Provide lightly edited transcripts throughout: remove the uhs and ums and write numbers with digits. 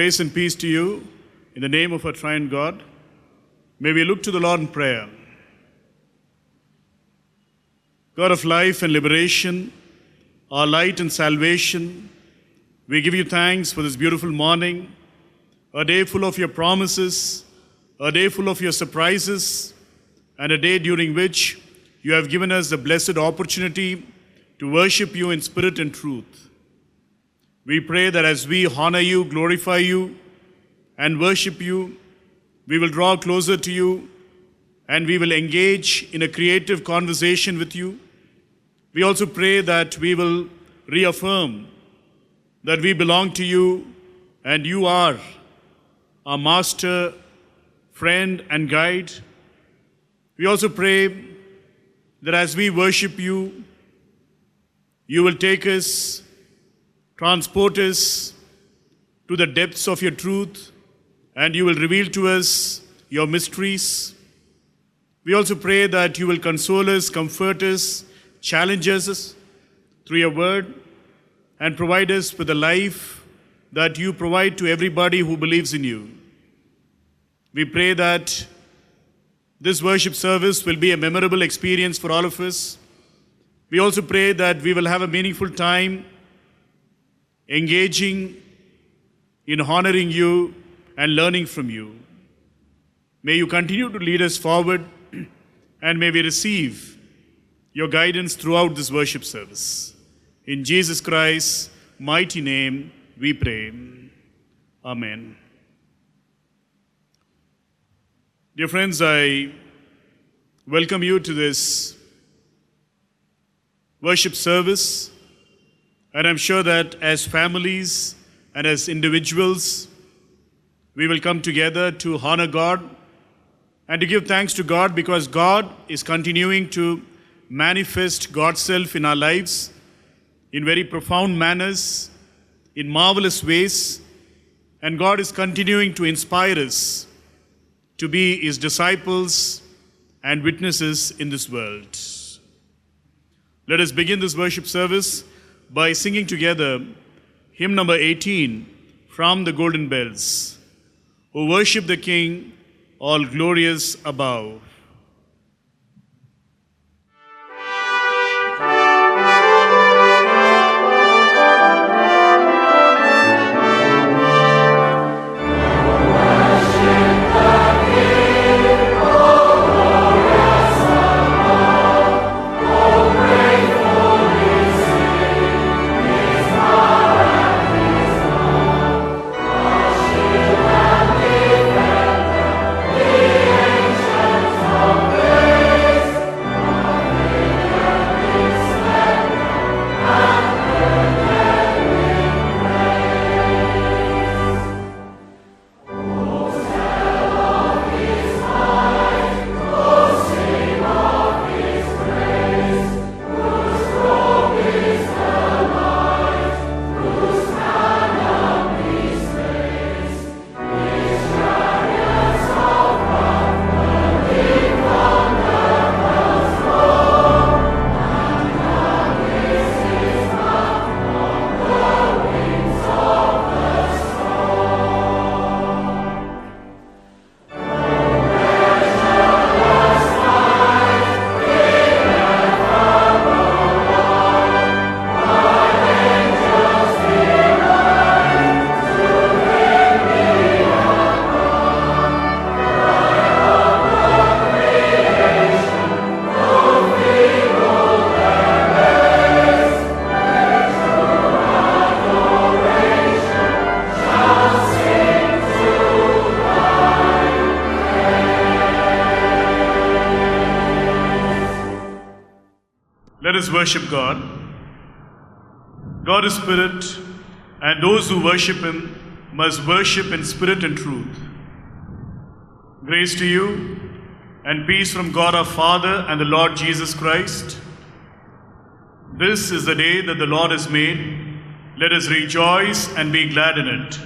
Grace and peace to you in the name of our triune God. May we look to the Lord in prayer. God of life and liberation, our light and salvation, we give you thanks for this beautiful morning, a day full of your promises, a day full of your surprises, and a day during which you have given us the blessed opportunity to worship you in spirit and truth. We pray that as we honor you, glorify you, and worship you, we will draw closer to you and we will engage in a creative conversation with you. We also pray that we will reaffirm that we belong to you and you are our master, friend, and guide. We also pray that as we worship you, you will take us, transport us to the depths of your truth, and you will reveal to us your mysteries. We also pray that you will console us, comfort us, challenge us through your word, and provide us with the life that you provide to everybody who believes in you. We pray that this worship service will be a memorable experience for all of us. We also pray that we will have a meaningful time engaging in honoring you and learning from you. May you continue to lead us forward, and may we receive your guidance throughout this worship service. In Jesus Christ's mighty name we pray. Amen. Dear friends, I welcome you to this worship service, and I'm sure that as families and as individuals, we will come together to honor God and to give thanks to God, because God is continuing to manifest God's self in our lives in very profound manners, in marvelous ways, and God is continuing to inspire us to be His disciples and witnesses in this world. Let us begin this worship service by singing together hymn number 18 from the Golden Bells. O worship the King, all glorious above. Let us worship God. God is spirit, and those who worship Him must worship in spirit and truth. Grace to you and peace from God our Father and the Lord Jesus Christ. This is the day that the Lord has made. Let us rejoice and be glad in it.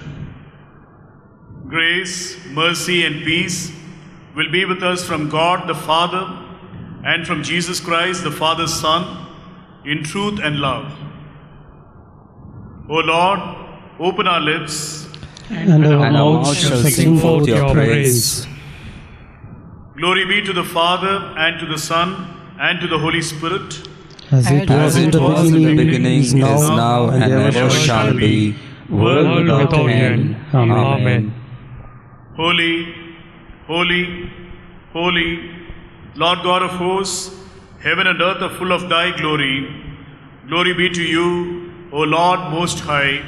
Grace, mercy, and peace will be with us from God the Father and from Jesus Christ, the Father's Son, in truth and love. O Lord, open our lips, and our mouth shall sing forth your praise. Glory be to the Father, and to the Son, and to the Holy Spirit. As it was in the beginning, is now, and ever shall be, world without end. Amen. Holy, holy, holy, Lord God of hosts, heaven and earth are full of thy glory. Glory be to you, O Lord Most High.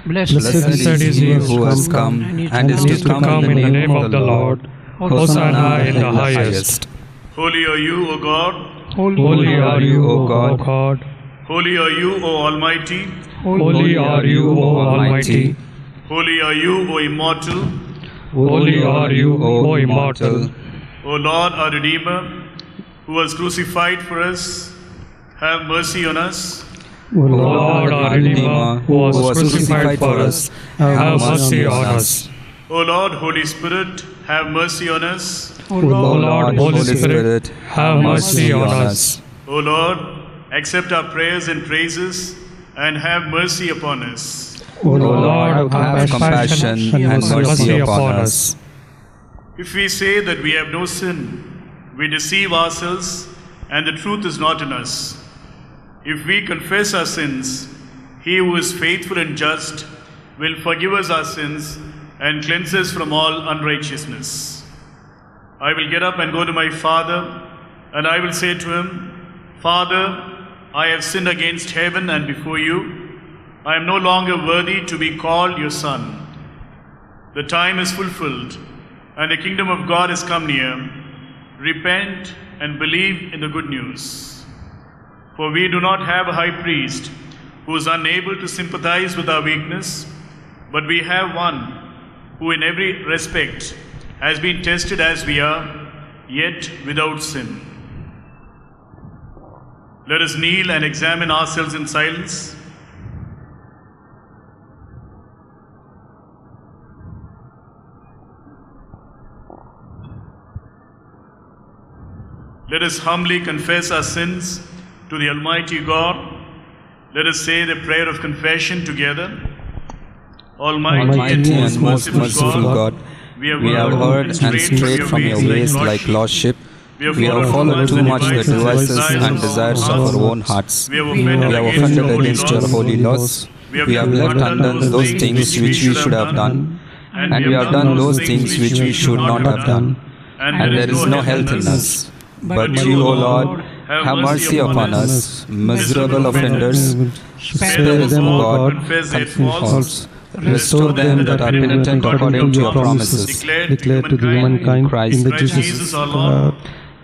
Blessed is he who has come, and is to come in the name of the Lord. Hosanna in the highest. Holy are you, O God. Holy are you, O God. Holy are you, O Almighty. Holy are you, O Almighty. Holy are you, O Immortal. Holy are you, O Immortal. O Lord, our Redeemer, who was crucified for us, have mercy on us. O Lord, our Redeemer, who was crucified for us, have mercy on us. O Lord, Holy Spirit, have mercy on us. O Lord, Holy Spirit, have mercy on us. O Lord, accept our prayers and praises, and have mercy upon us. O Lord, have compassion and mercy upon us. If we say that we have no sin, we deceive ourselves, and the truth is not in us. If we confess our sins, he who is faithful and just will forgive us our sins and cleanse us from all unrighteousness. I will get up and go to my father, and I will say to him, Father, I have sinned against heaven and before you. I am no longer worthy to be called your son. The time is fulfilled, and the kingdom of God has come near. Repent and believe in the good news. For we do not have a high priest who is unable to sympathize with our weakness, but we have one who in every respect has been tested as we are, yet without sin. Let us kneel and examine ourselves in silence. Let us humbly confess our sins to the Almighty God. Let us say the prayer of confession together. Almighty and most merciful God, we have heard and strayed from your ways like lost sheep. We have followed too much the devices and desires of our own hearts. We have offended against your holy laws. We have left undone those things which we should have done, and we have done those things which we should not have done. And there is no health in us. But you, O Lord, have mercy upon us, miserable offenders. Spare them, O God, confess faults. Restore them that are penitent according to your promises. Declare to the humankind Christ, in the Jesus our Lord,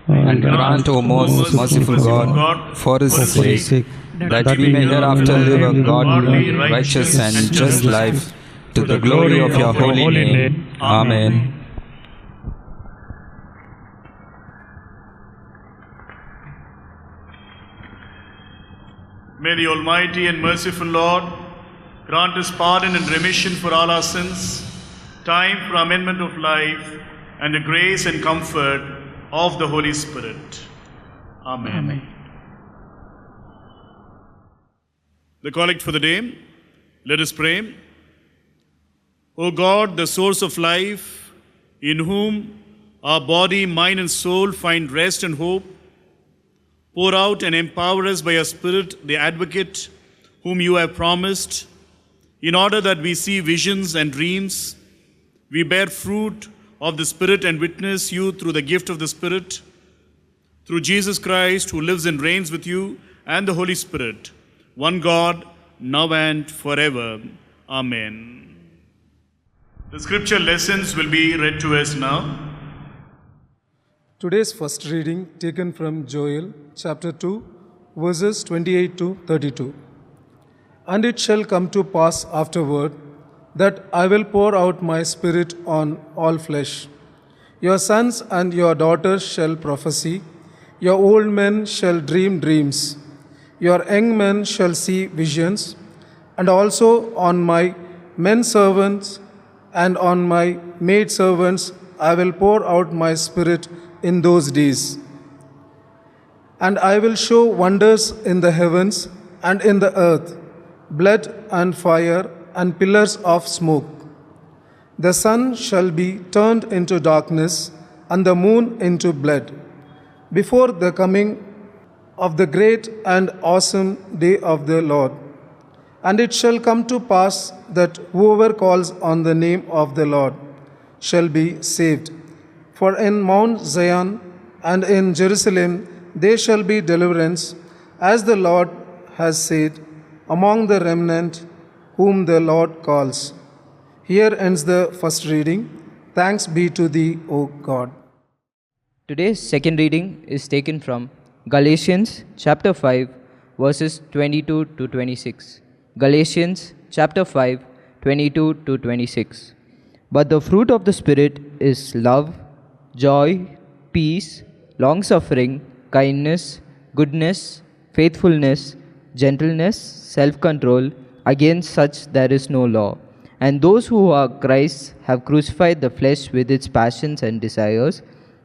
and grant, O most merciful God, for his sake, that we may hereafter live a godly, righteous and just life, to the glory of your holy name. Amen. May the Almighty and merciful Lord grant us pardon and remission for all our sins, time for amendment of life, and the grace and comfort of the Holy Spirit. Amen. The collect for the day. Let us pray. O God, the source of life, in whom our body, mind, and soul find rest and hope, pour out and empower us by your Spirit, the Advocate, whom you have promised, in order that we see visions and dreams, we bear fruit of the Spirit and witness you through the gift of the Spirit, through Jesus Christ, who lives and reigns with you and the Holy Spirit, one God, now and forever. Amen. The scripture lessons will be read to us now. Today's first reading taken from Joel chapter 2, verses 28 to 32. And it shall come to pass afterward that I will pour out my Spirit on all flesh. Your sons and your daughters shall prophesy, your old men shall dream dreams, your young men shall see visions, and also on my men servants and on my maid servants I will pour out my Spirit in those days. And I will show wonders in the heavens and in the earth, blood and fire and pillars of smoke. The sun shall be turned into darkness, and the moon into blood, before the coming of the great and awesome day of the Lord. And it shall come to pass that whoever calls on the name of the Lord shall be saved. For in Mount Zion and in Jerusalem there shall be deliverance, as the Lord has said, among the remnant whom the Lord calls. Here ends the first reading. Thanks be to thee, O God. Today's second reading is taken from Galatians chapter 5, verses 22 to 26. Galatians chapter 5, 22 to 26. But the fruit of the Spirit is love, joy, peace, long-suffering, kindness, goodness, faithfulness, gentleness, self-control. Against such there is no law. And those who are Christ's have crucified the flesh with its passions and desires.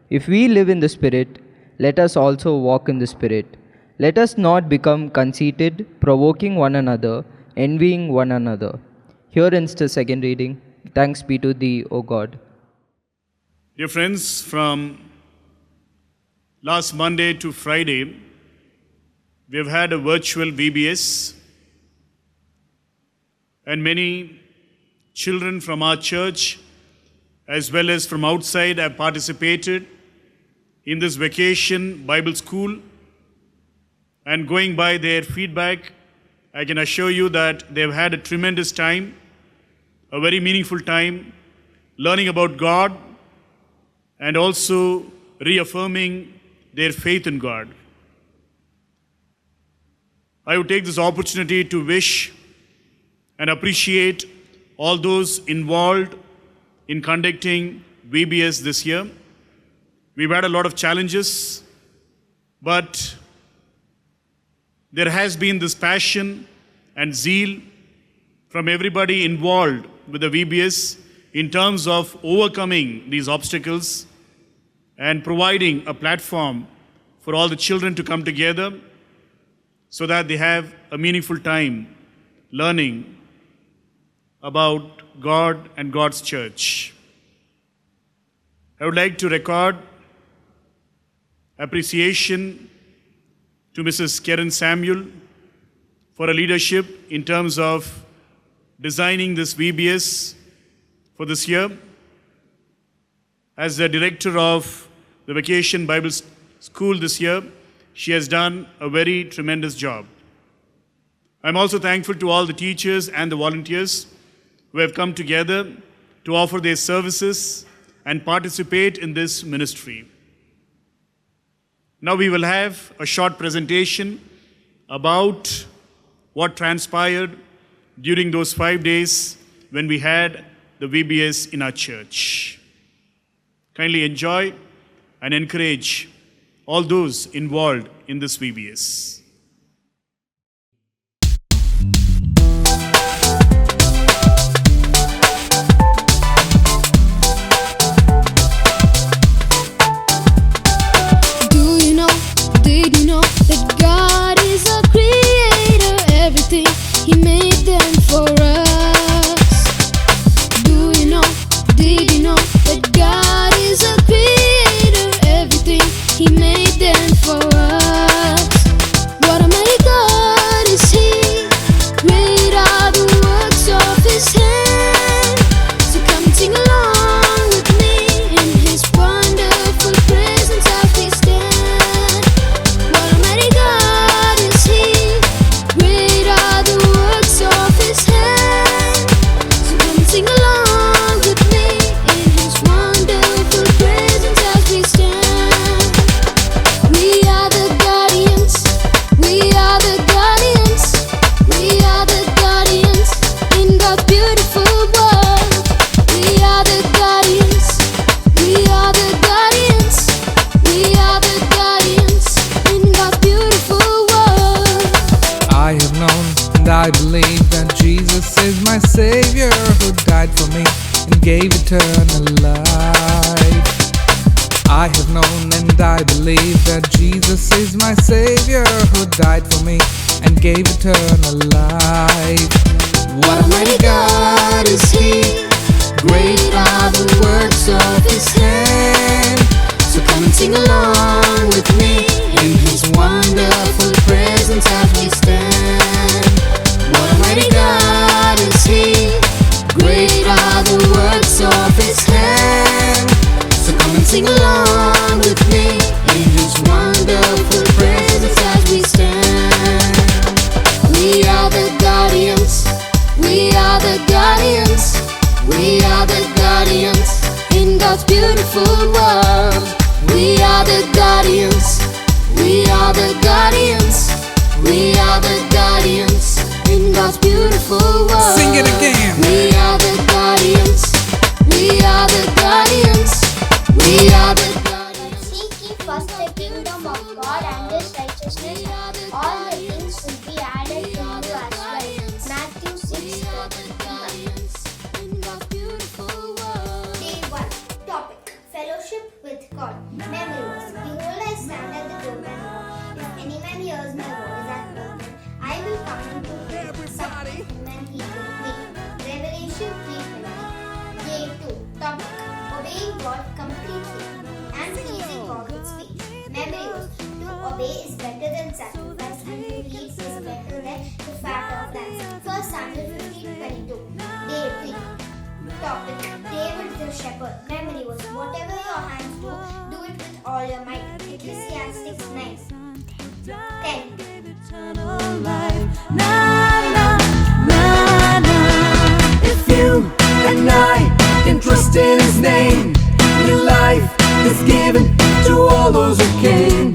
If we live in the Spirit, let us also walk in the Spirit. Let us not become conceited, provoking one another, envying one another. Here ends the second reading. Thanks be to thee, O God. Dear friends, from last Monday to Friday, we have had a virtual VBS, and many children from our church as well as from outside have participated in this vacation Bible school. And going by their feedback, I can assure you that they've had a tremendous time, a very meaningful time, learning about God and also reaffirming their faith in God. I would take this opportunity to wish and appreciate all those involved in conducting VBS this year. We've had a lot of challenges, but there has been this passion and zeal from everybody involved with the VBS in terms of overcoming these obstacles and providing a platform for all the children to come together so that they have a meaningful time learning about God and God's church. I would like to record appreciation to Mrs. Karen Samuel for her leadership in terms of designing this VBS for this year. As the director of the Vacation Bible School this year, she has done a very tremendous job. I'm also thankful to all the teachers and the volunteers who have come together to offer their services and participate in this ministry. Now we will have a short presentation about what transpired during those 5 days when we had the VBS in our church. Kindly enjoy and encourage all those involved in this VBS. Did you know that God is a creator? Everything He made them for us. Did you know that God is a creator? Everything He made them for us. What a mighty God is He. Great are the works of His hand. So come and sing along with me in His wonderful presence as we stand. Sing along with me in His wonderful presence as we stand. We are the guardians, we are the guardians, we are the guardians in God's beautiful world. We are the guardians, we are the guardians, we are the guardians in God's beautiful world. I have known and I believe that Jesus is my Savior, who died for me and gave eternal life. I have known and I believe that Jesus is my Savior, who died for me and gave eternal life. What a mighty God is He. Great are the works of His hand. So come and sing along with me in His wonderful presence as we stand. What a mighty God is He. Great are the works of His hand. So come and sing along with me in His wonderful presence as we stand. We are the guardians. We are the guardians. We are the guardians in God's beautiful world. We are the guardians. We are the guardians. We are the guardians in God's beautiful world. Sing it again. We are the guardians. We are the guardians. We are the guardians. Seek ye first the kingdom of God and His righteousness, all the things will be added to you as well. Matthew 6:31. Day 1. Topic: Fellowship with God. Memory verse. Behold, I stand at the door and knock. If any man hears my voice and opens, I will come into him, sup with him and he with me. Revelation 3:20. Day 2. Topic: Obeying God completely and pleasing God with speech. Memory verse. To obey is better than sacrifice, and to heed is better than the fat of lambs. 1 Samuel 15:22. Day 3. Topic: David the shepherd. Memory verse. Whatever your hands do, do it with all your might. Ecclesiastes 9:10. If you and I can trust in His name, new life is given to all those who can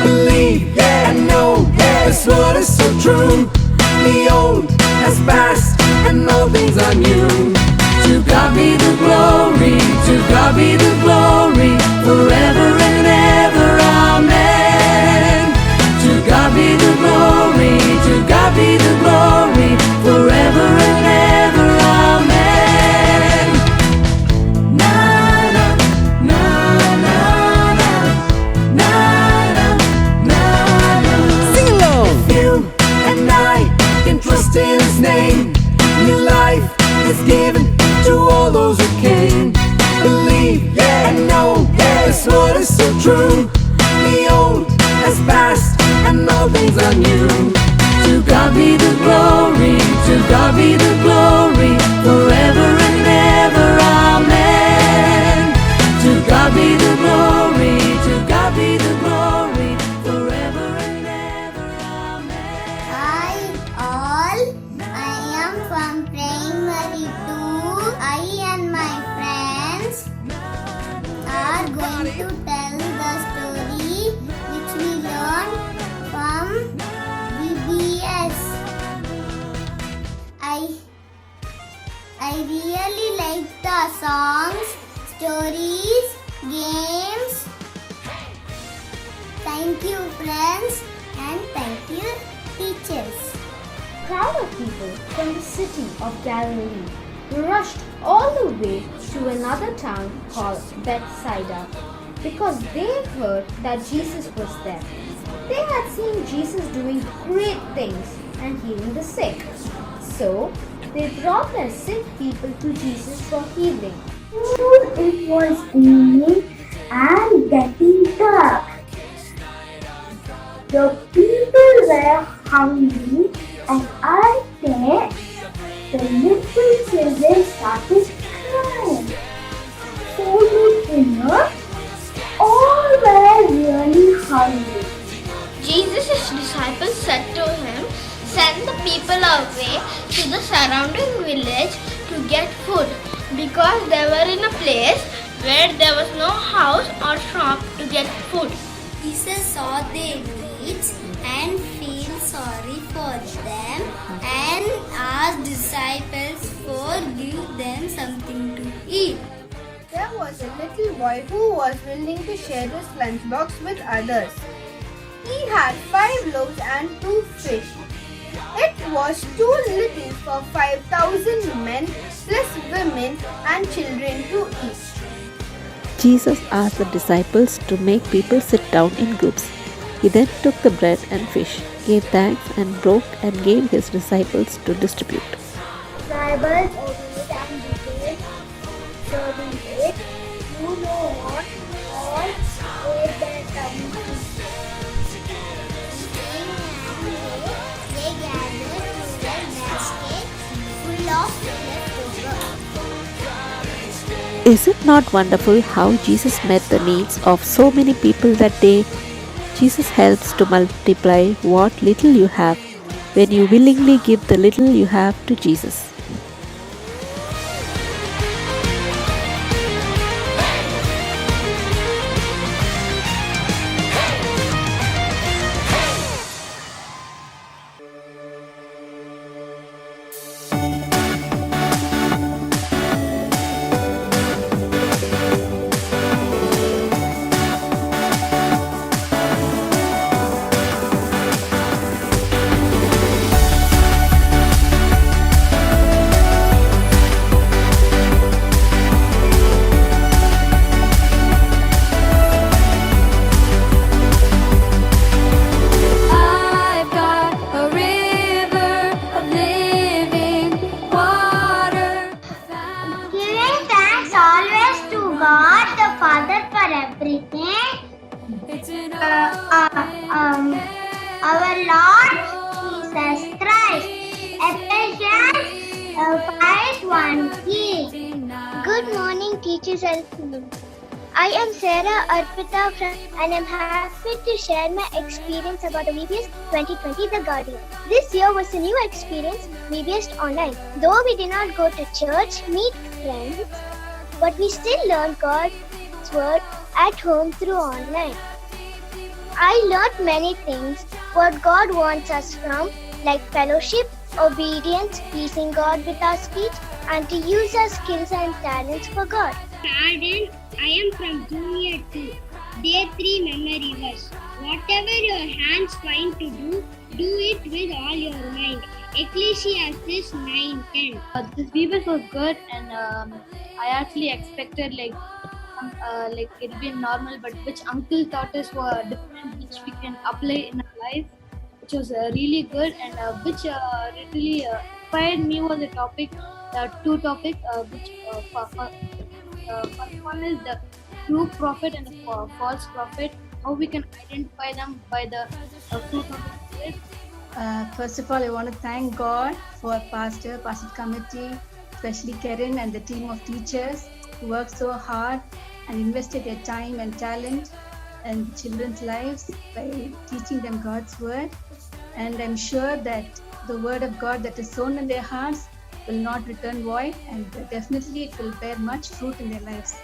believe and know His word is so true. The old has passed and all things are new. To God be the glory, to God be the glory, forever and ever, amen. To God be the glory, to God be the glory, forever and ever, amen. Na na na na na na na na. Sing along. If you and I can trust in His name, new life is given to all those who can believe and know His word is so true. The old has passed and all things are new. To God be the glory, to God be the glory, forever and ever, amen. To God be the glory, to God be the glory, forever and ever, amen. Hi all, I am from primary 2. I and my friends are going to tell the story which we learned from VBS. I really like the songs, stories, games. Thank you friends and thank you teachers. Crowd of people from the city of Galilee rushed all the way to another town called Bethsaida because they heard that Jesus was there. They had seen Jesus doing great things and healing the sick. So they brought their sick people to Jesus for healing. It was evening and getting dark. The people were hungry and I think the little children started crying. For the dinner, all were really hungry. Jesus' disciples said to him, "Send the people away to the surrounding village to get food," because they were in a place where there was no house or shop to get food. Jesus saw their needs and felt sorry for them and asked disciples for give them something to eat. There was a little boy who was willing to share his lunchbox with others. He had 5 loaves and 2 fish. It was too little for 5,000 men plus women and children to eat. Jesus asked the disciples to make people sit down in groups. He then took the bread and fish, gave thanks and broke and gave his disciples to distribute. Disciples obeyed and divided Is it not wonderful how Jesus met the needs of so many people that day? Jesus helps to multiply what little you have when you willingly give the little you have to Jesus. I've got a river of living water. Giving thanks always to God the Father for everything. Our Lord Jesus Christ, Ephesians 5:1. Good morning, teachers and students. I am Sarah Arpita and I'm happy to share my experience about the VBS 2020 The Guardian. This year was a new experience, VBS online. Though we did not go to church, meet friends, but we still learned God's word at home through online. I learned many things what God wants us from, like fellowship, obedience, pleasing God with our speech, and to use our skills and talents for God. Pardon, I am from Junior 2. Day 3 memory verse. Whatever your hands find to do it with all your mind. Ecclesiastes 9:10. This VBS was good, and I actually expected it'll be normal, but which uncle taught us were different, which we can apply in our life, which was really good, and which really inspired me was the topic, two topics, which first one is the true prophet and the false prophet. How we can identify them by the fruit of the Spirit. First of all, I want to thank God for Pastor Committee, especially Karen and the team of teachers who worked so hard and invested their time and talent in children's lives by teaching them God's word. And I'm sure that the word of God that is sown in their hearts will not return void, and definitely it will bear much fruit in their lives.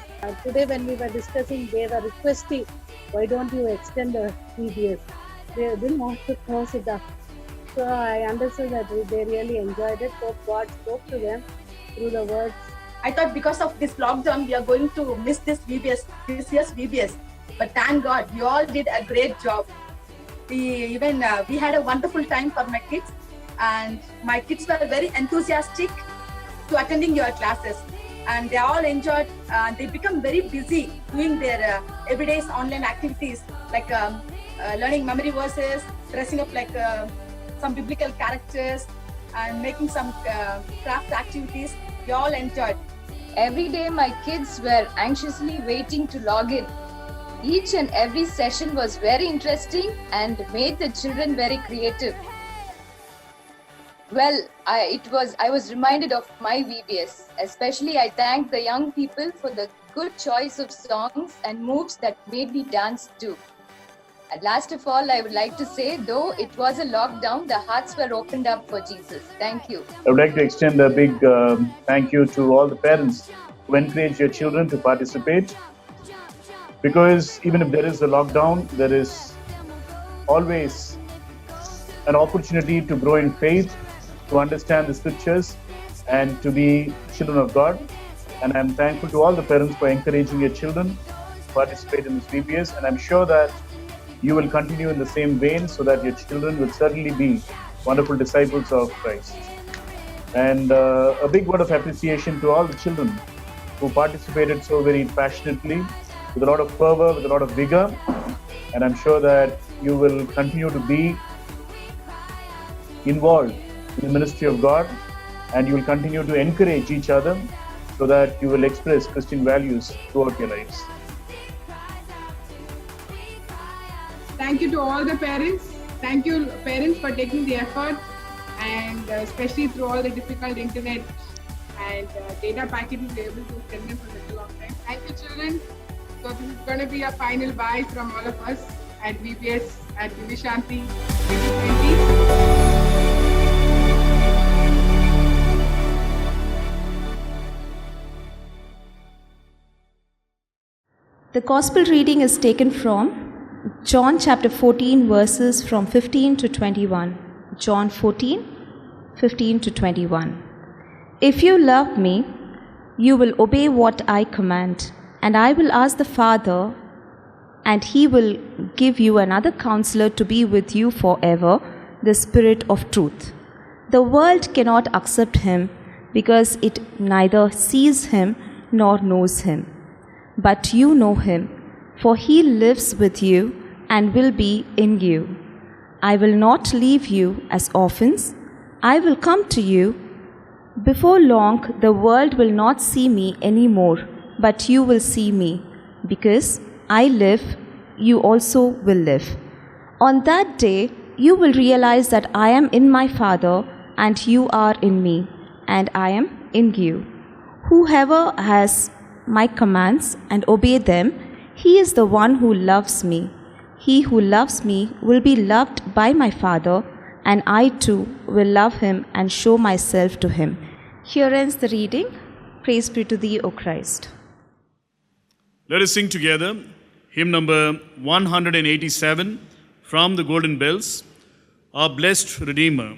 Today when we were discussing, they were requesting, why don't you extend the VBS? They didn't want to close it up. So I understood that they really enjoyed it. So God spoke to them through the words. I thought because of this lockdown, we are going to miss this year's VBS. But thank God, you all did a great job. We had a wonderful time for my kids, and my kids were very enthusiastic to attending your classes, and they all enjoyed. They become very busy doing their everyday online activities like learning memory verses, dressing up like some biblical characters, and making some craft activities. They all enjoyed. Every day my kids were anxiously waiting to log in. Each and every session was very interesting and made the children very creative. Well, I was reminded of my VBS. Especially I thank the young people for the good choice of songs and moves that made me dance too. And last of all, I would like to say, though it was a lockdown, the hearts were opened up for Jesus. Thank you. I would like to extend a big thank you to all the parents who encourage your children to participate. Because even if there is a lockdown, there is always an opportunity to grow in faith, to understand the scriptures, and to be children of God. And I'm thankful to all the parents for encouraging your children to participate in this VBS. And I'm sure that you will continue in the same vein so that your children will certainly be wonderful disciples of Christ. And a big word of appreciation to all the children who participated so very passionately, with a lot of fervor, with a lot of vigor. And I'm sure that you will continue to be involved in the ministry of God, and you will continue to encourage each other so that you will express Christian values throughout your lives. Thank you to all the parents. Thank you, parents, for taking the effort, and especially through all the difficult internet and data packet is able to send them for a little long time. Thank you, children. So this is going to be a final bye from all of us at VBS at Vivishanti 2020. The Gospel reading is taken from John chapter 14 verses from 15 to 21. John 14, 15 to 21. If you love me, you will obey what I command, and I will ask the Father, and he will give you another counselor to be with you forever, the Spirit of truth. The world cannot accept him because it neither sees him nor knows him. But you know him, for he lives with you and will be in you. I will not leave you as orphans. I will come to you. Before long, the world will not see me anymore, but you will see me. Because I live, you also will live. On that day, you will realize that I am in my Father, and you are in me, and I am in you. Whoever has my commands and obey them, he is the one who loves me. He who loves me will be loved by my Father, and I too will love him and show myself to him. Here ends the reading. Praise be to thee, O Christ. Let us sing together hymn number 187 from the Golden Bells, Our Blessed Redeemer.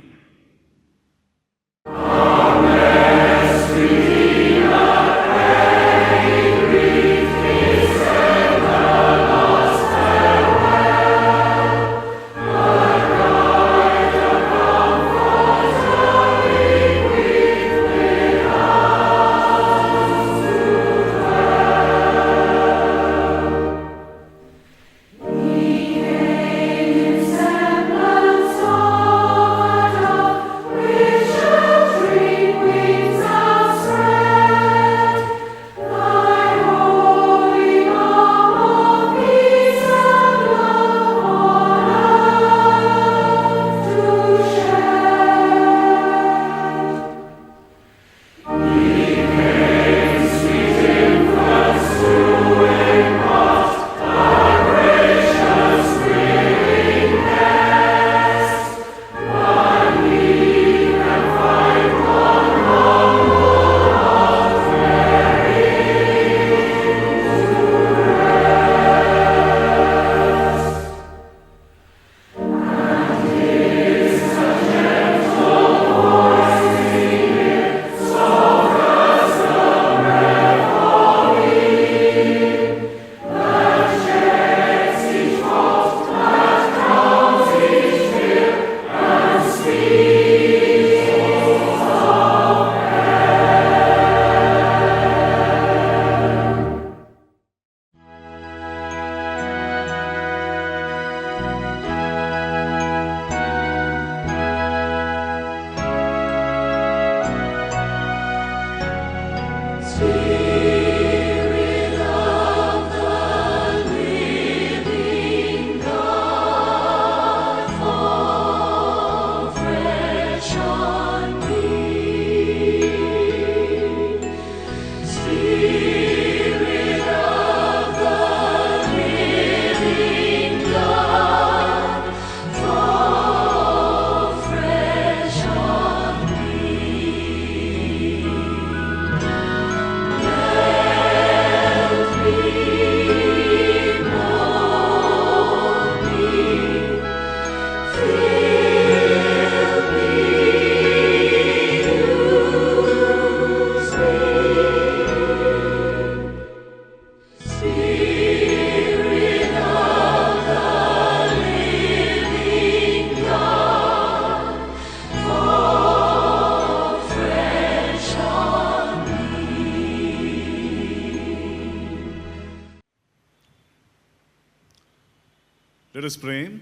Let us pray.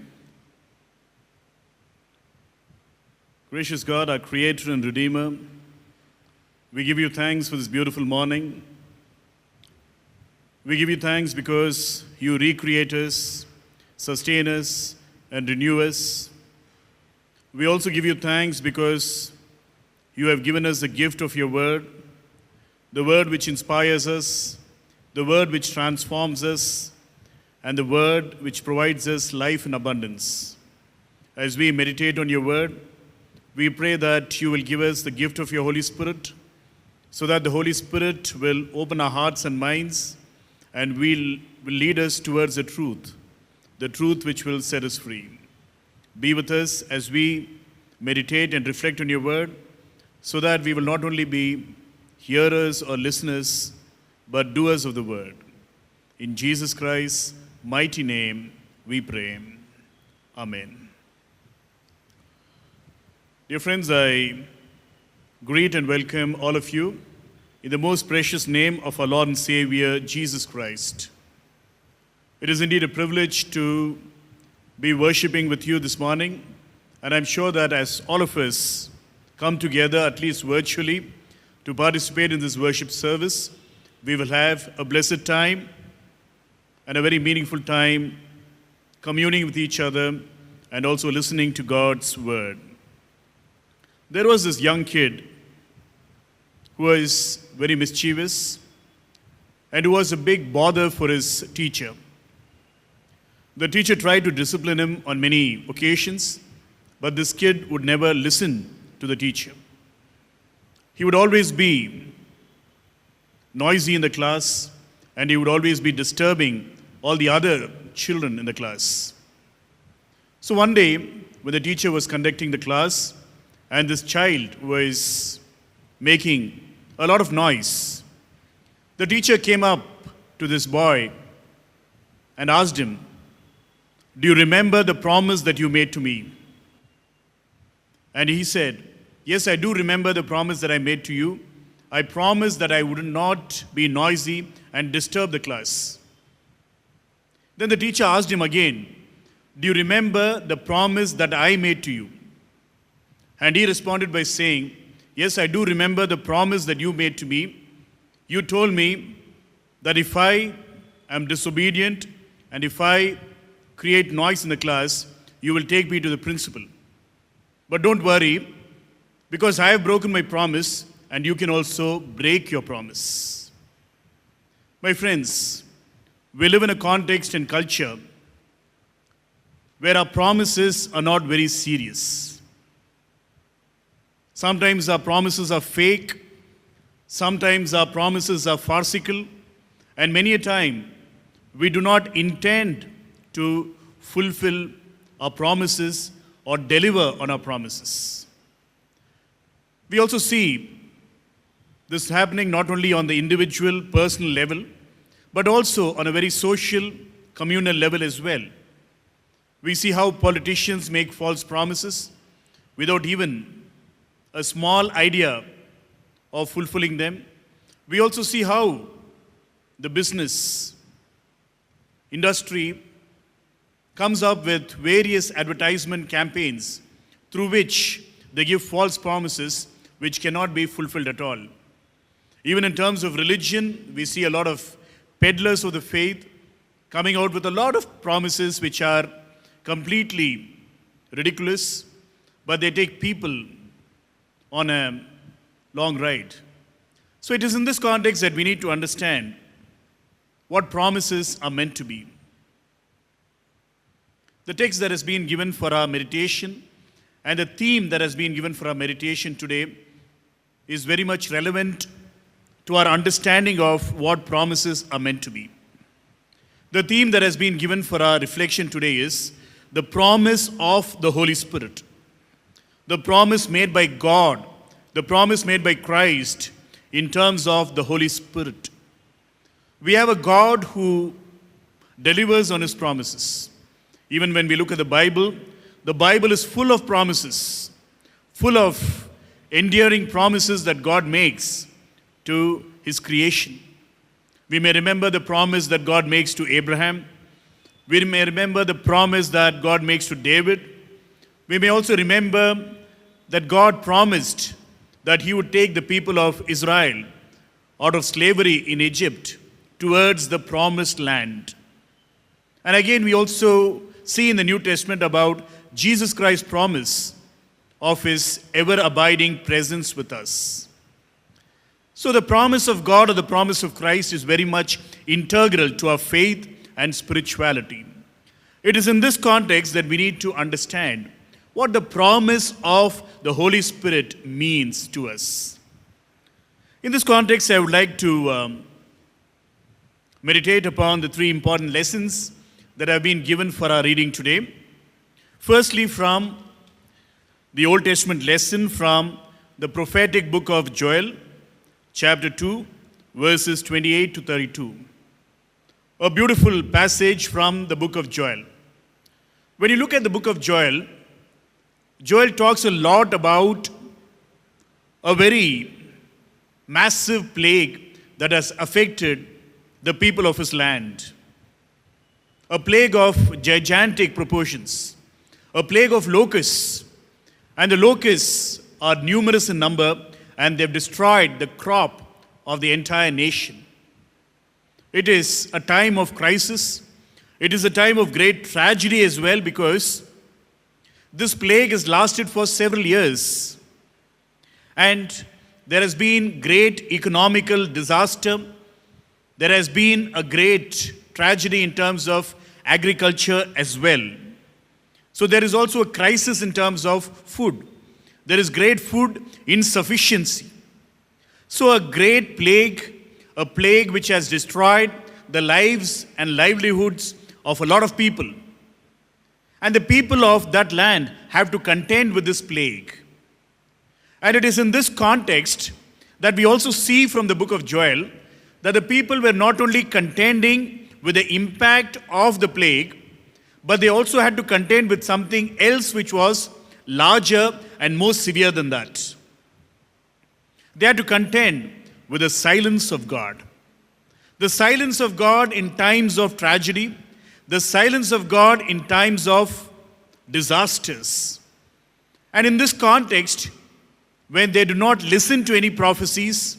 Gracious God, our Creator and Redeemer, we give you thanks for this beautiful morning. We give you thanks because you recreate us, sustain us, and renew us. We also give you thanks because you have given us the gift of your word the word which inspires us, the word which transforms us, and the word which provides us life in abundance. As we meditate on your word, we pray that you will give us the gift of your Holy Spirit, so that the Holy Spirit will open our hearts and minds and will lead us towards the truth which will set us free. Be with us as we meditate and reflect on your word, so that we will not only be hearers or listeners, but doers of the word. In Jesus Christ's mighty name we pray. Amen. Dear friends, I greet and welcome all of you in the most precious name of our Lord and Savior, Jesus Christ. It is indeed a privilege to be worshiping with you this morning, and I'm sure that as all of us come together, at least virtually, to participate in this worship service, we will have a blessed time and a very meaningful time communing with each other and also listening to God's word. There was this young kid who was very mischievous and who was a big bother for his teacher. The teacher tried to discipline him on many occasions, but this kid would never listen to the teacher. He would always be noisy in the class, and he would always be disturbing all the other children in the class. So one day, when the teacher was conducting the class, and this child was making a lot of noise, the teacher came up to this boy and asked him, "Do you remember the promise that you made to me?" And he said, "Yes, I do remember the promise that I made to you. I promised that I would not be noisy and disturb the class." Then the teacher asked him again, "Do you remember the promise that I made to you?" And he responded by saying, "Yes, I do remember the promise that you made to me. You told me that if I am disobedient and if I create noise in the class, you will take me to the principal. But don't worry, because I have broken my promise, and you can also break your promise." My friends, we live in a context and culture where our promises are not very serious. Sometimes our promises are fake, sometimes our promises are farcical, and many a time we do not intend to fulfill our promises or deliver on our promises. We also see this happening not only on the individual, personal level, but also on a very social, communal level as well. We see how politicians make false promises without even a small idea of fulfilling them. We also see how the business industry comes up with various advertisement campaigns through which they give false promises which cannot be fulfilled at all. Even in terms of religion, we see a lot of peddlers of the faith coming out with a lot of promises which are completely ridiculous, but they take people on a long ride. So it is in this context that we need to understand what promises are meant to be. The text that has been given for our meditation and the theme that has been given for our meditation today is very much relevant to our understanding of what promises are meant to be. The theme that has been given for our reflection today is the promise of the Holy Spirit. The promise made by God, the promise made by Christ in terms of the Holy Spirit. We have a God who delivers on His promises. Even when we look at the Bible is full of promises, full of enduring promises that God makes to His creation. We may remember the promise that God makes to Abraham. We may remember the promise that God makes to David. We may also remember that God promised that He would take the people of Israel out of slavery in Egypt towards the promised land. And again, we also see in the New Testament about Jesus Christ's promise of His ever-abiding presence with us. So the promise of God or the promise of Christ is very much integral to our faith and spirituality. It is in this context that we need to understand what the promise of the Holy Spirit means to us. In this context, I would like to meditate upon the three important lessons that have been given for our reading today. Firstly, from the Old Testament lesson from the prophetic book of Joel, chapter 2, verses 28 to 32. A beautiful passage from the book of Joel. When you look at the book of Joel, Joel talks a lot about a very massive plague that has affected the people of his land. A plague of gigantic proportions. A plague of locusts. And the locusts are numerous in number, and they've destroyed the crop of the entire nation. It is a time of crisis. It is a time of great tragedy as well, because this plague has lasted for several years. And there has been great economical disaster. There has been a great tragedy in terms of agriculture as well. So there is also a crisis in terms of food. There is great food insufficiency. So a great plague, a plague which has destroyed the lives and livelihoods of a lot of people. And the people of that land have to contend with this plague. And it is in this context that we also see from the book of Joel that the people were not only contending with the impact of the plague, but they also had to contend with something else which was larger and more severe than that. They had to contend with the silence of God. The silence of God in times of tragedy, the silence of God in times of disasters. And in this context, when they do not listen to any prophecies,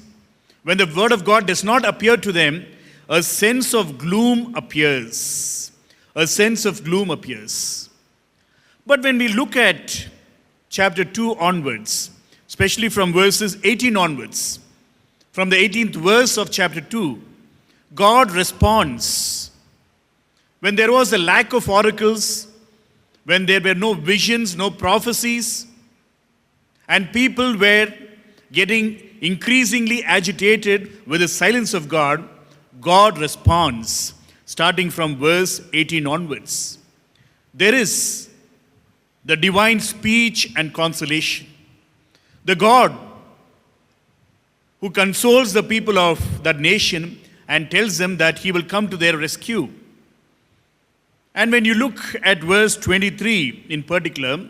when the word of God does not appear to them, a sense of gloom appears. A sense of gloom appears. But when we look at chapter 2 onwards, especially from verses 18 onwards, from the 18th verse of chapter 2, God responds. When there was a lack of oracles, when there were no visions, no prophecies, and people were getting increasingly agitated with the silence of God, God responds, starting from verse 18 onwards. There is the divine speech and consolation. The God who consoles the people of that nation and tells them that he will come to their rescue. And when you look at verse 23 in particular,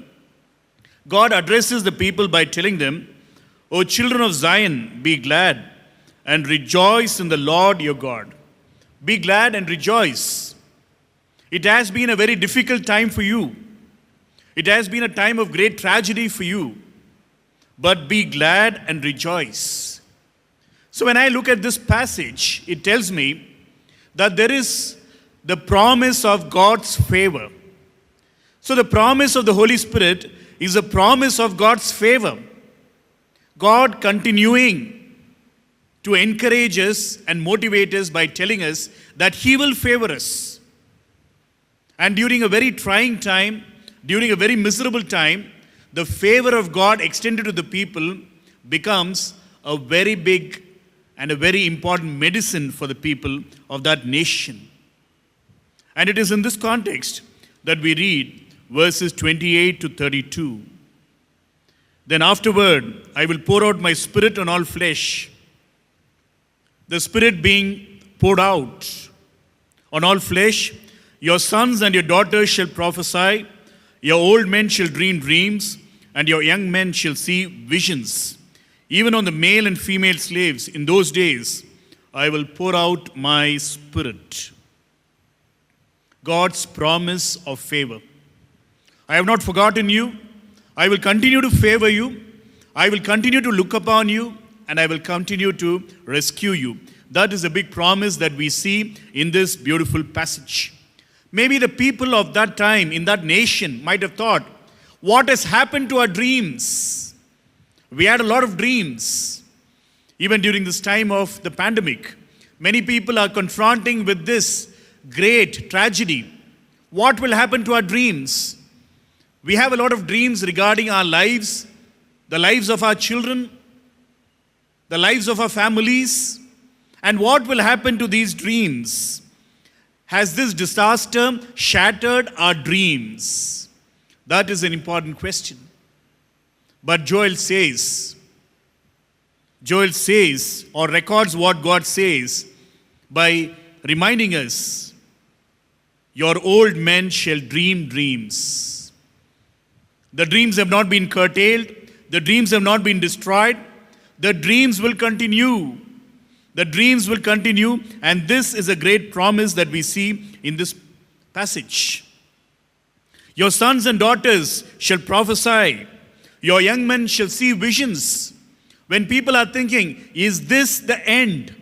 God addresses the people by telling them, O children of Zion, be glad and rejoice in the Lord your God. Be glad and rejoice. It has been a very difficult time for you. It has been a time of great tragedy for you. But be glad and rejoice. So when I look at this passage, it tells me that there is the promise of God's favor. So the promise of the Holy Spirit is a promise of God's favor. God continuing to encourage us and motivate us by telling us that he will favor us. And during a very trying time, during a very miserable time, the favor of God extended to the people becomes a very big and a very important medicine for the people of that nation. And it is in this context that we read verses 28 to 32. Then afterward, I will pour out my spirit on all flesh. The spirit being poured out on all flesh. Your sons and your daughters shall prophesy. Your old men shall dream dreams, and your young men shall see visions. Even on the male and female slaves in those days, I will pour out my spirit. God's promise of favor. I have not forgotten you. I will continue to favor you. I will continue to look upon you, and I will continue to rescue you. That is a big promise that we see in this beautiful passage. Maybe the people of that time in that nation might have thought, what has happened to our dreams? We had a lot of dreams. Even during this time of the pandemic, many people are confronting with this great tragedy. What will happen to our dreams? We have a lot of dreams regarding our lives, the lives of our children, the lives of our families, and what will happen to these dreams? Has this disaster shattered our dreams? That is an important question. But Joel says, or records what God says by reminding us, your old men shall dream dreams. The dreams have not been curtailed. The dreams have not been destroyed. The dreams will continue. The dreams will continue, and this is a great promise that we see in this passage. Your sons and daughters shall prophesy. Your young men shall see visions. When people are thinking, is this the end?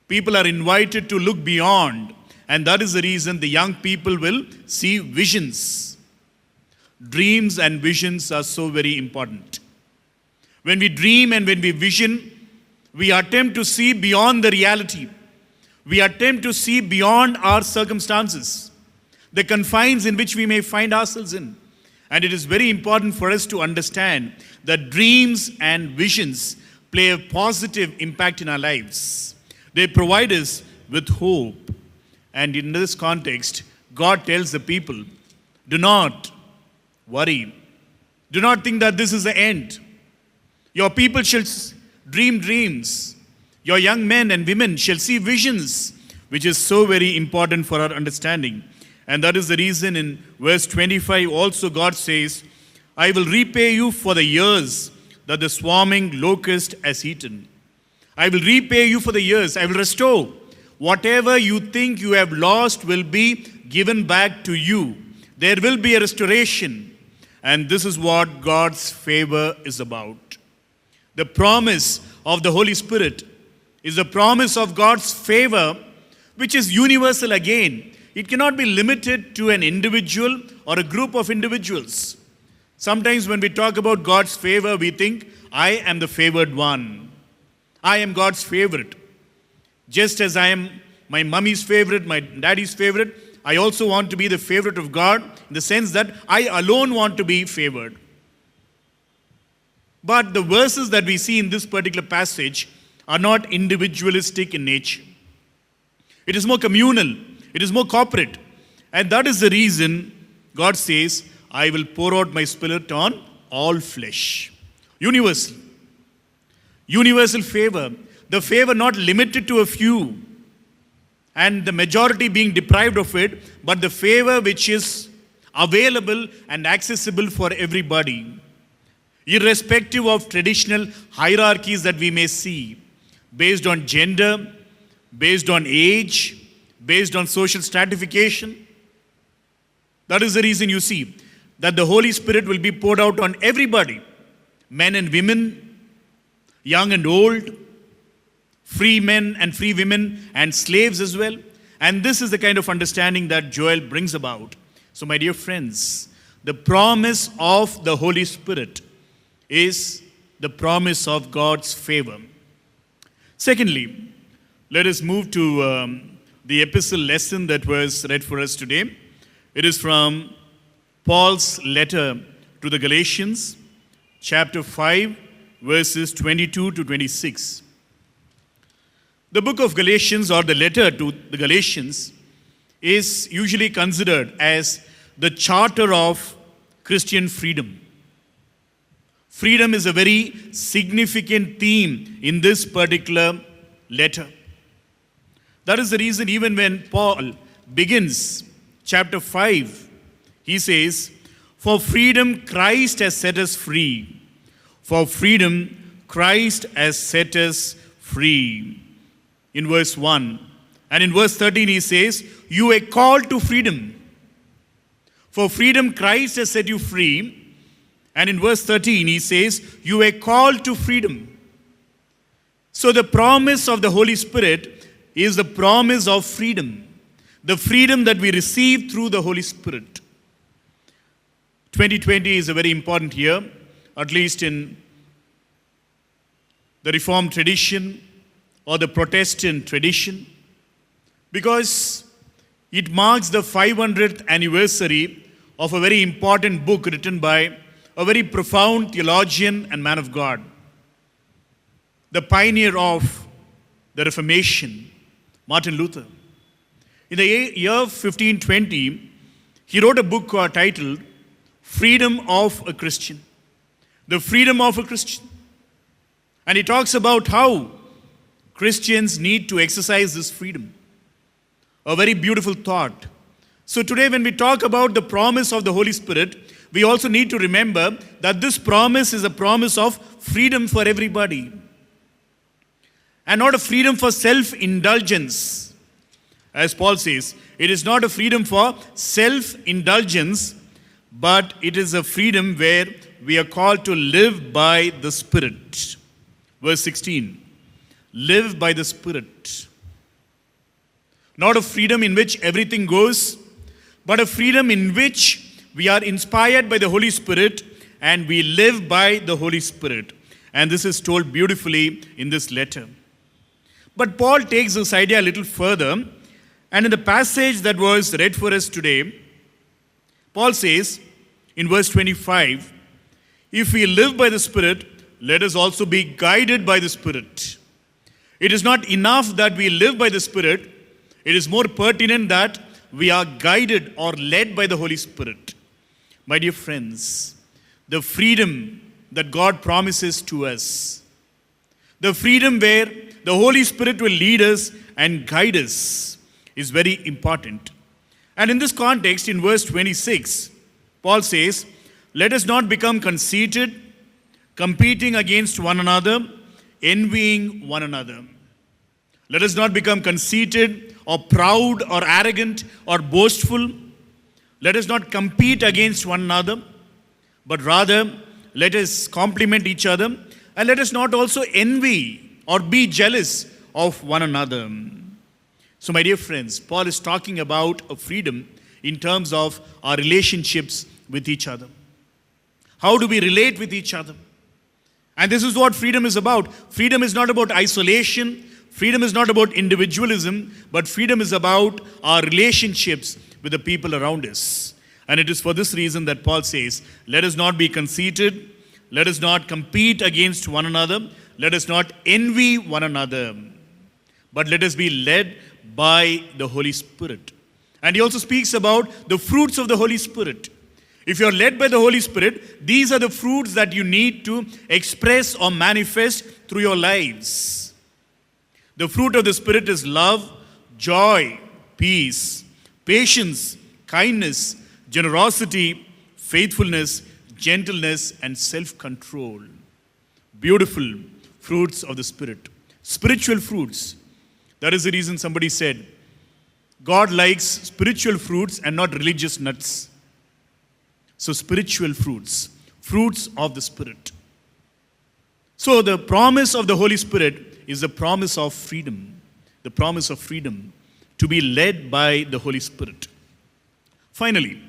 People are invited to look beyond, and that is the reason the young people will see visions. Dreams and visions are so very important. When we dream and when we vision, we attempt to see beyond the reality. We attempt to see beyond our circumstances, the confines in which we may find ourselves in. And it is very important for us to understand that dreams and visions play a positive impact in our lives. They provide us with hope. And in this context, God tells the people, do not worry. Do not think that this is the end. Your people shall dream dreams. Your young men and women shall see visions, which is so very important for our understanding. And that is the reason in verse 25 also God says, I will repay you for the years that the swarming locust has eaten. I will repay you for the years. I will restore. Whatever you think you have lost will be given back to you. There will be a restoration. And this is what God's favor is about. The promise of the Holy Spirit is the promise of God's favor, which is universal again. It cannot be limited to an individual or a group of individuals. Sometimes when we talk about God's favor, we think, I am the favored one. I am God's favorite. Just as I am my mummy's favorite, my daddy's favorite, I also want to be the favorite of God in the sense that I alone want to be favored. But the verses that we see in this particular passage are not individualistic in nature. It is more communal. It is more corporate. And that is the reason God says, I will pour out my spirit on all flesh. Universal. Universal favor. The favor not limited to a few and the majority being deprived of it, but the favor which is available and accessible for everybody. Irrespective of traditional hierarchies that we may see, based on gender, based on age, based on social stratification. That is the reason you see that the Holy Spirit will be poured out on everybody, men and women, young and old, free men and free women, and slaves as well. And this is the kind of understanding that Joel brings about. So my dear friends, the promise of the Holy Spirit is the promise of God's favor. Secondly, let us move to the epistle lesson that was read for us today. It is from Paul's letter to the Galatians, chapter 5, verses 22 to 26. The book of Galatians, or the letter to the Galatians, is usually considered as the charter of Christian freedom. Freedom is a very significant theme in this particular letter. That is the reason even when Paul begins chapter 5, he says, for freedom Christ has set us free. For freedom Christ has set us free. In verse 1. And in verse 13 he says, you are called to freedom. For freedom Christ has set you free. And in verse 13 he says, you are called to freedom. So the promise of the Holy Spirit is the promise of freedom. The freedom that we receive through the Holy Spirit. 2020 is a very important year, at least in the Reformed tradition or the Protestant tradition, because it marks the 500th anniversary of a very important book written by a very profound theologian and man of God, the pioneer of the Reformation, Martin Luther. In the year 1520, he wrote a book titled Freedom of a Christian. The freedom of a Christian. And he talks about how Christians need to exercise this freedom. A very beautiful thought. So today when we talk about the promise of the Holy Spirit, we also need to remember that this promise is a promise of freedom for everybody. And not a freedom for self-indulgence. As Paul says, it is not a freedom for self-indulgence, but it is a freedom where we are called to live by the Spirit. Verse 16. Live by the Spirit. Not a freedom in which everything goes, but a freedom in which we are inspired by the Holy Spirit and we live by the Holy Spirit. And this is told beautifully in this letter. But Paul takes this idea a little further, and in the passage that was read for us today, Paul says in verse 25, if we live by the Spirit, let us also be guided by the Spirit. It is not enough that we live by the Spirit, it is more pertinent that we are guided or led by the Holy Spirit. My dear friends, the freedom that God promises to us, the freedom where the Holy Spirit will lead us and guide us, is very important. And in this context, in verse 26, Paul says, let us not become conceited, competing against one another, envying one another. Let us not become conceited or proud or arrogant or boastful. Let us not compete against one another, but rather let us compliment each other, and let us not also envy or be jealous of one another. So my dear friends, Paul is talking about a freedom in terms of our relationships with each other. How do we relate with each other? And this is what freedom is about. Freedom is not about isolation. Freedom is not about individualism, but freedom is about our relationships with the people around us. And it is for this reason that Paul says, let us not be conceited, let us not compete against one another, let us not envy one another, but let us be led by the Holy Spirit. And he also speaks about the fruits of the Holy Spirit. If you are led by the Holy Spirit, these are the fruits that you need to express or manifest through your lives. The fruit of the Spirit is love, joy, peace, patience, kindness, generosity, faithfulness, gentleness, and self-control. Beautiful fruits of the Spirit. Spiritual fruits. That is the reason somebody said, God likes spiritual fruits and not religious nuts. So spiritual fruits, fruits of the Spirit. So the promise of the Holy Spirit is the promise of freedom. The promise of freedom to be led by the Holy Spirit. Finally,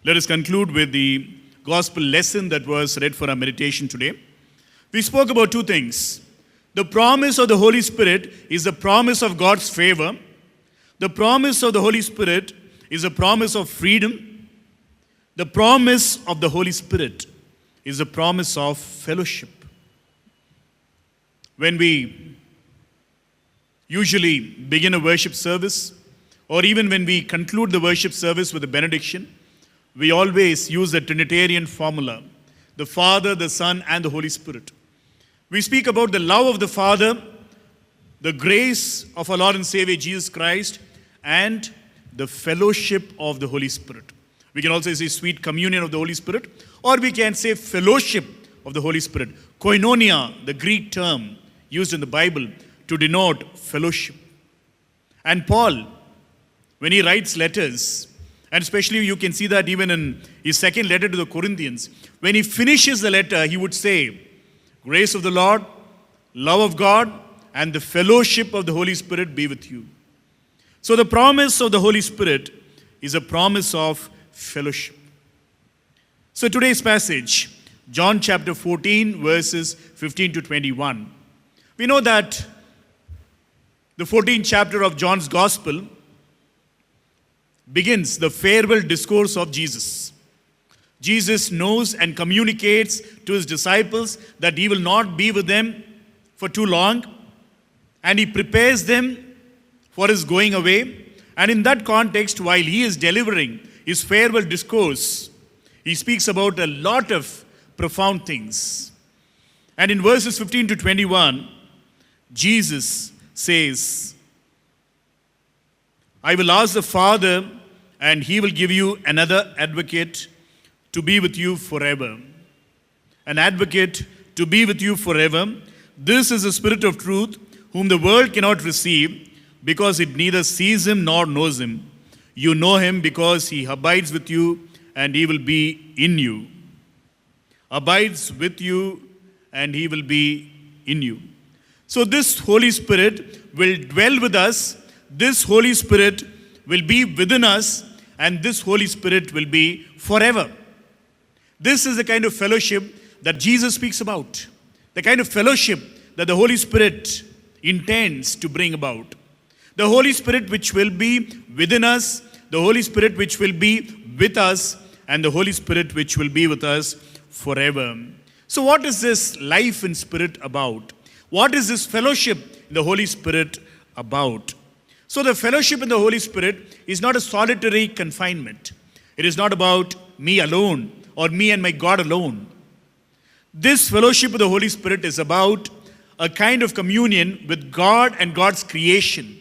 let us conclude with the gospel lesson that was read for our meditation today. We spoke about two things. The promise of the Holy Spirit is the promise of God's favor. The promise of the Holy Spirit is a promise of freedom. The promise of the Holy Spirit is a promise of fellowship. When we usually begin a worship service, or even when we conclude the worship service with a benediction, we always use the Trinitarian formula, the Father, the Son, and the Holy Spirit. We speak about the love of the Father, the grace of our Lord and Savior Jesus Christ, and the fellowship of the Holy Spirit. We can also say sweet communion of the Holy Spirit, or we can say fellowship of the Holy Spirit. Koinonia, the Greek term used in the Bible to denote fellowship. And Paul, when he writes letters, and especially you can see that even in his second letter to the Corinthians, when he finishes the letter, he would say, grace of the Lord, love of God, and the fellowship of the Holy Spirit be with you. So the promise of the Holy Spirit is a promise of fellowship. So today's passage, John chapter 14, verses 15 to 21. We know that the 14th chapter of John's Gospel begins the farewell discourse of Jesus. Jesus knows and communicates to his disciples that he will not be with them for too long, and he prepares them for his going away. And in that context, while he is delivering his farewell discourse, he speaks about a lot of profound things. And in verses 15 to 21, Jesus says, I will ask the Father, and he will give you another advocate to be with you forever. An advocate to be with you forever. This is the Spirit of truth, whom the world cannot receive, because it neither sees him nor knows him. You know him because he abides with you, and he will be in you. Abides with you, and he will be in you. So this Holy Spirit will dwell with us. This Holy Spirit will be within us, and this Holy Spirit will be forever. This is the kind of fellowship that Jesus speaks about. The kind of fellowship that the Holy Spirit intends to bring about. The Holy Spirit which will be within us, the Holy Spirit which will be with us, and the Holy Spirit which will be with us forever. So what is this life in Spirit about? What is this fellowship in the Holy Spirit about? So the fellowship in the Holy Spirit is not a solitary confinement. It is not about me alone or me and my God alone. This fellowship with the Holy Spirit is about a kind of communion with God and God's creation.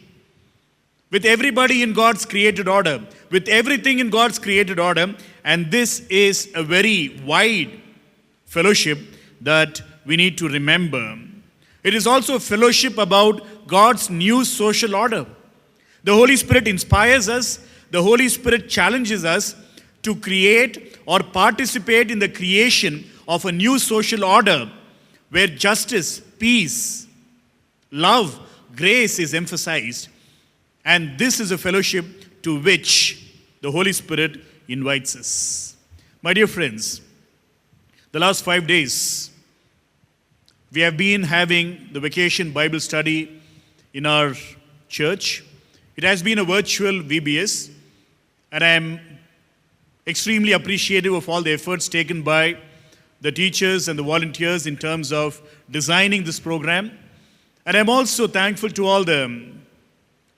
With everybody in God's created order. With everything in God's created order. And this is a very wide fellowship that we need to remember. It is also a fellowship about God's new social order. The Holy Spirit inspires us. The Holy Spirit challenges us to create or participate in the creation of a new social order where justice, peace, love, grace is emphasized. And this is a fellowship to which the Holy Spirit invites us. My dear friends, the last 5 days, we have been having the vacation Bible study in our church. It has been a virtual VBS, and I am extremely appreciative of all the efforts taken by the teachers and the volunteers in terms of designing this program. And I'm also thankful to all the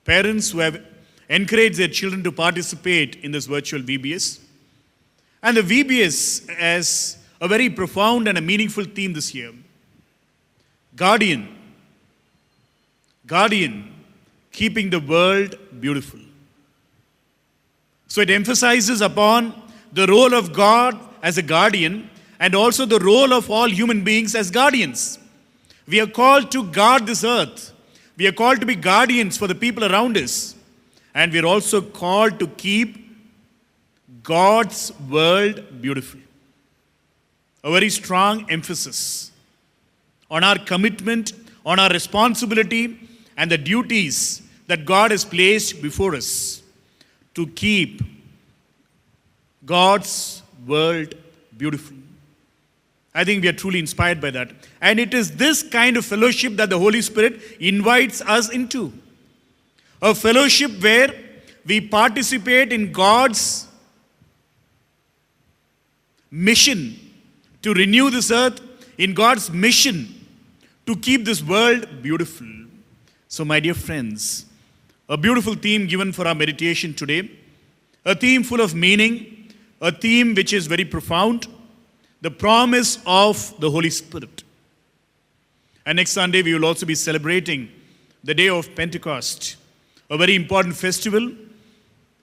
parents who have encouraged their children to participate in this virtual VBS. And the VBS has a very profound and a meaningful theme this year. Guardian, keeping the world beautiful. So it emphasizes upon the role of God as a guardian and also the role of all human beings as guardians. We are called to guard this earth. We are called to be guardians for the people around us. And we are also called to keep God's world beautiful. A very strong emphasis on our commitment, on our responsibility, and the duties that God has placed before us to keep God's world beautiful. I think we are truly inspired by that. And it is this kind of fellowship that the Holy Spirit invites us into. A fellowship where we participate in God's mission to renew this earth, in God's mission to keep this world beautiful. So my dear friends, a beautiful theme given for our meditation today, a theme full of meaning, a theme which is very profound, the promise of the Holy Spirit. And next Sunday we will also be celebrating the day of Pentecost, a very important festival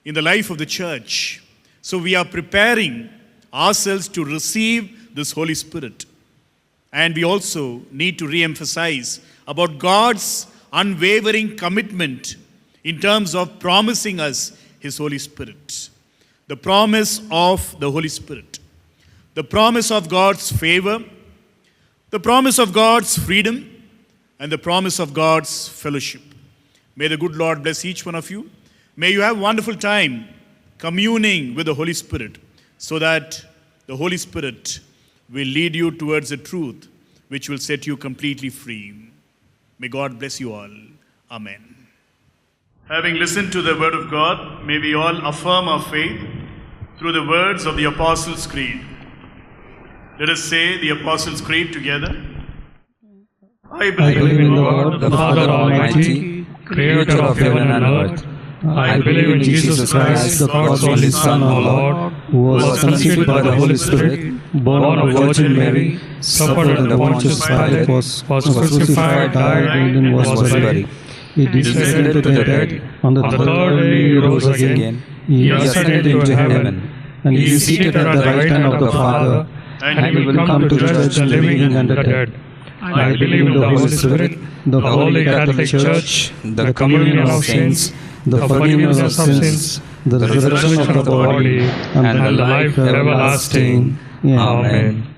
in the life of the church. So we are preparing ourselves to receive this Holy Spirit. And we also need to re-emphasize about God's unwavering commitment in terms of promising us His Holy Spirit. The promise of the Holy Spirit. The promise of God's favor. The promise of God's freedom. And the promise of God's fellowship. May the good Lord bless each one of you. May you have a wonderful time communing with the Holy Spirit so that the Holy Spirit will lead you towards the truth which will set you completely free. May God bless you all. Amen. Having listened to the word of God, may we all affirm our faith through the words of the Apostles' Creed. Let us say the Apostles' Creed together. I believe in God, the Father Almighty, creator of heaven and earth. I believe in Jesus Christ, God's only Son, our Lord, who was conceived by the Holy Spirit, born of Virgin Mary, suffered under Pontius Pilate, was crucified, died, and was buried. He descended to the dead. On the third day he rose again. He ascended into heaven, and he is seated at the right hand of the Father, and he will come to judge the living and the dead. I believe in the Holy Spirit, the Holy Catholic Church, the communion of saints, the forgiveness of sins, the resurrection of the body, and the life everlasting. Amen.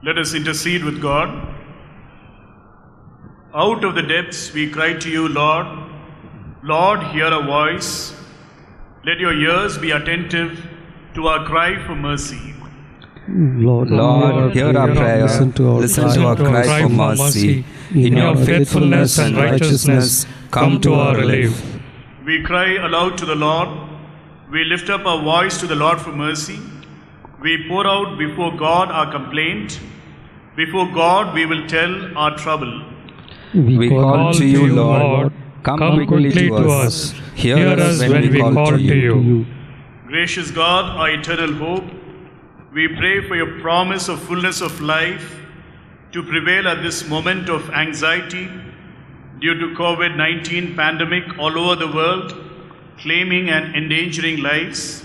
Let us intercede with God. Out of the depths we cry to you, Lord. Lord, hear our voice. Let your ears be attentive to our cry for mercy. Lord, hear our prayer. Listen to our cry for mercy. In your faithfulness and righteousness, come to our relief. We cry aloud to the Lord. We lift up our voice to the Lord for mercy. We pour out before God our complaint. Before God we will tell our trouble. We call to you, Lord. Come quickly to us. Hear us when we call to you. Gracious God, our eternal hope, we pray for your promise of fullness of life to prevail at this moment of anxiety due to COVID-19 pandemic all over the world, claiming and endangering lives.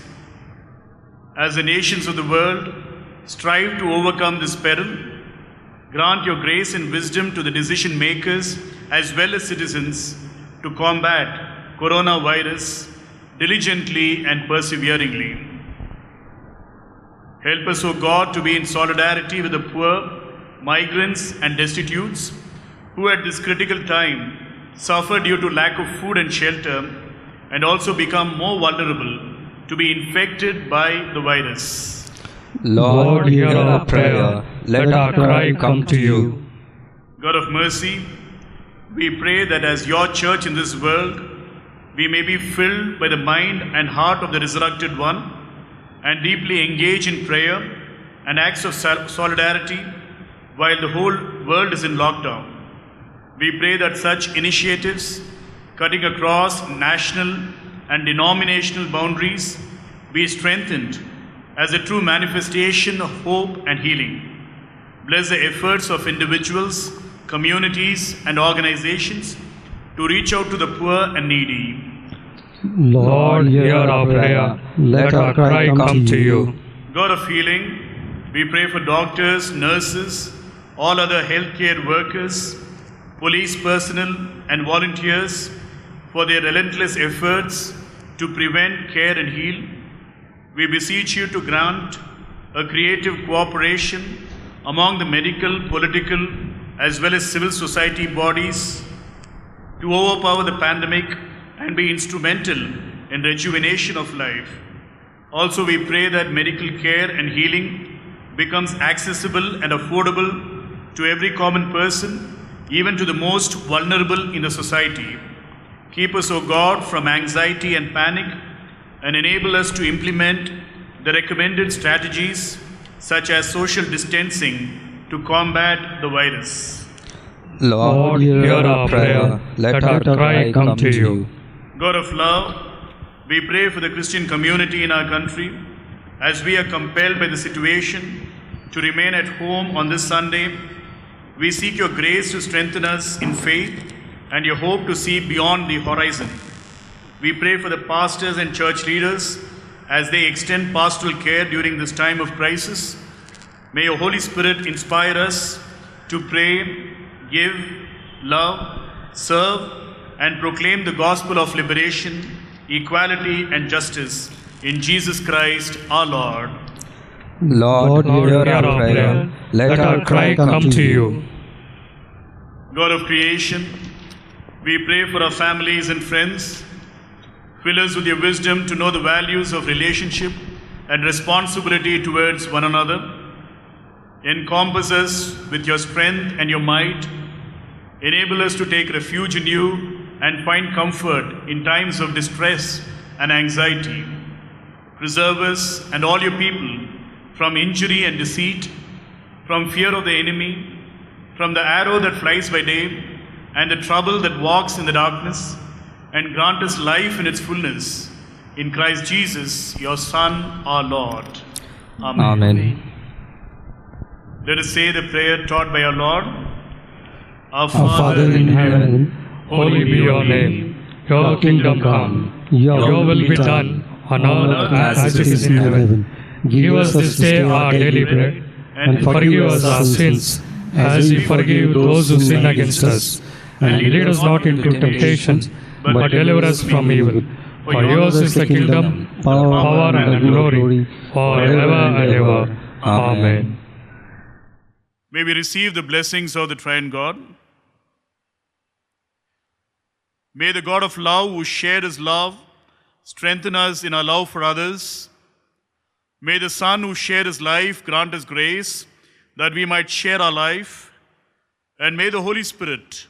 As the nations of the world strive to overcome this peril, grant your grace and wisdom to the decision makers as well as citizens to combat coronavirus diligently and perseveringly. Help us, O God, to be in solidarity with the poor, migrants and destitutes who at this critical time suffer due to lack of food and shelter and also become more vulnerable to be infected by the virus. Lord, hear our prayer. Let our cry come to you. God of mercy, we pray that as your church in this world, we may be filled by the mind and heart of the resurrected one and deeply engage in prayer and acts of solidarity while the whole world is in lockdown. We pray that such initiatives, cutting across national and denominational boundaries, be strengthened as a true manifestation of hope and healing. Bless the efforts of individuals, communities, and organizations to reach out to the poor and needy. Lord, hear our prayer. Let our cry come to you. God of healing, we pray for doctors, nurses, all other healthcare workers, police personnel, and volunteers for their relentless efforts to prevent, care, and heal. We beseech you to grant a creative cooperation among the medical, political, as well as civil society bodies to overpower the pandemic and be instrumental in rejuvenation of life. Also, we pray that medical care and healing becomes accessible and affordable to every common person, even to the most vulnerable in the society. Keep us, O God, from anxiety and panic, and enable us to implement the recommended strategies such as social distancing to combat the virus. Lord, hear our prayer. Let our cry come to you. God of love, we pray for the Christian community in our country as we are compelled by the situation to remain at home on this Sunday. We seek your grace to strengthen us in faith and your hope to see beyond the horizon. We pray for the pastors and church leaders as they extend pastoral care during this time of crisis. May your Holy Spirit inspire us to pray, give, love, serve, and proclaim the gospel of liberation, equality, and justice in Jesus Christ our Lord. Lord, hear our prayer. Let our cry come to you. God of creation, we pray for our families and friends. Fill us with your wisdom to know the values of relationship and responsibility towards one another. Encompass us with your strength and your might. Enable us to take refuge in you and find comfort in times of distress and anxiety. Preserve us and all your people from injury and deceit, from fear of the enemy, from the arrow that flies by day and the trouble that walks in the darkness, and grant us life in its fullness. In Christ Jesus, your Son, our Lord. Amen. Amen. Let us say the prayer taught by our Lord. Our Father in heaven, holy be your name. Your kingdom come. Your will be done on earth as it is in heaven. Give us this day our daily bread, and forgive us our sins, as we forgive those who sin against us. And lead us not into temptation, but deliver us from evil. For yours is the kingdom, power, and the glory, forever and ever. Amen. May we receive the blessings of the Triune God. May the God of love, who shared his love, strengthen us in our love for others. May the Son, who shared his life, grant us grace that we might share our life. And may the Holy Spirit,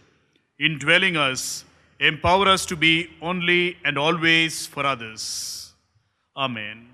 indwelling us, empower us to be only and always for others. Amen.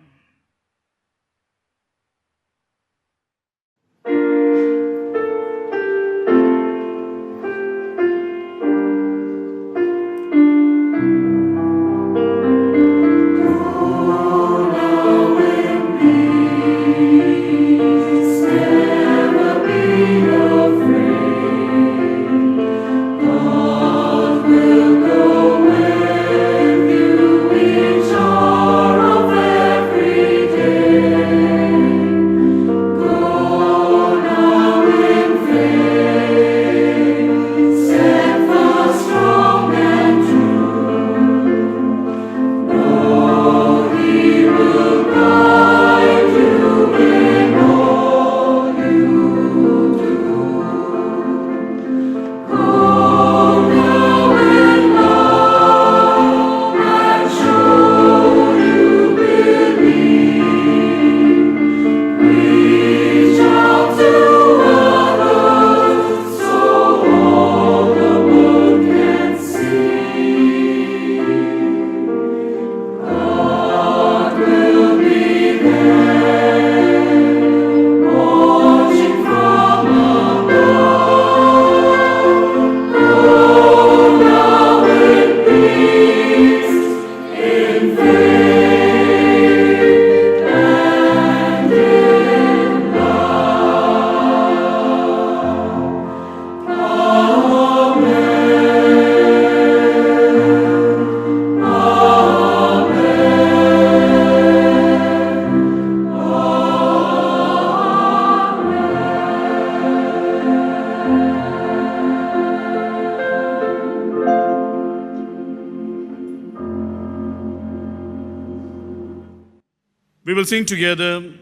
We will sing together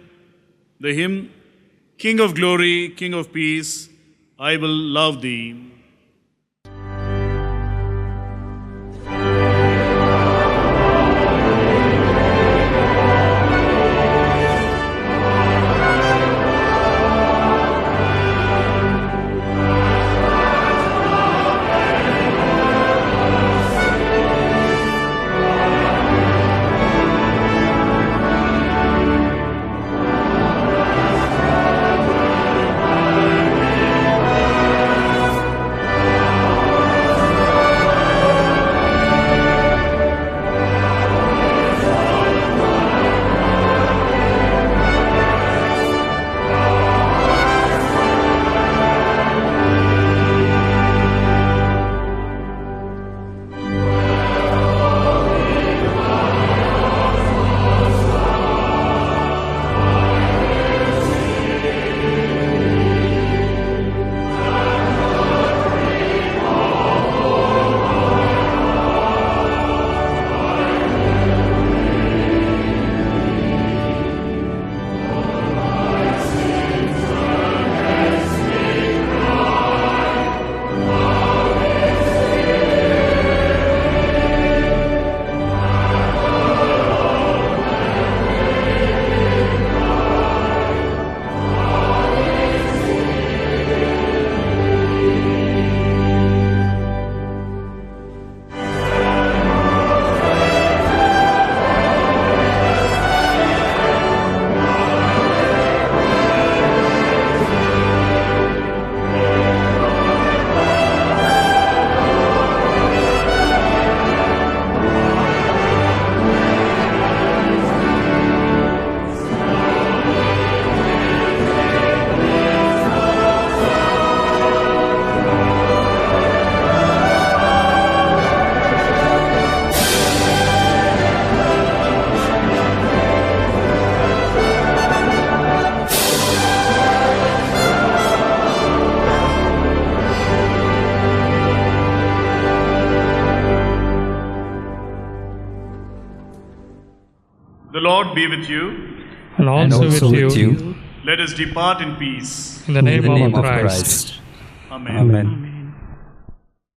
the hymn, King of Glory, King of Peace, I will love thee. be with you. and also with you. Let us depart in peace. In the name In the name of of Christ. Christ. Amen. Amen.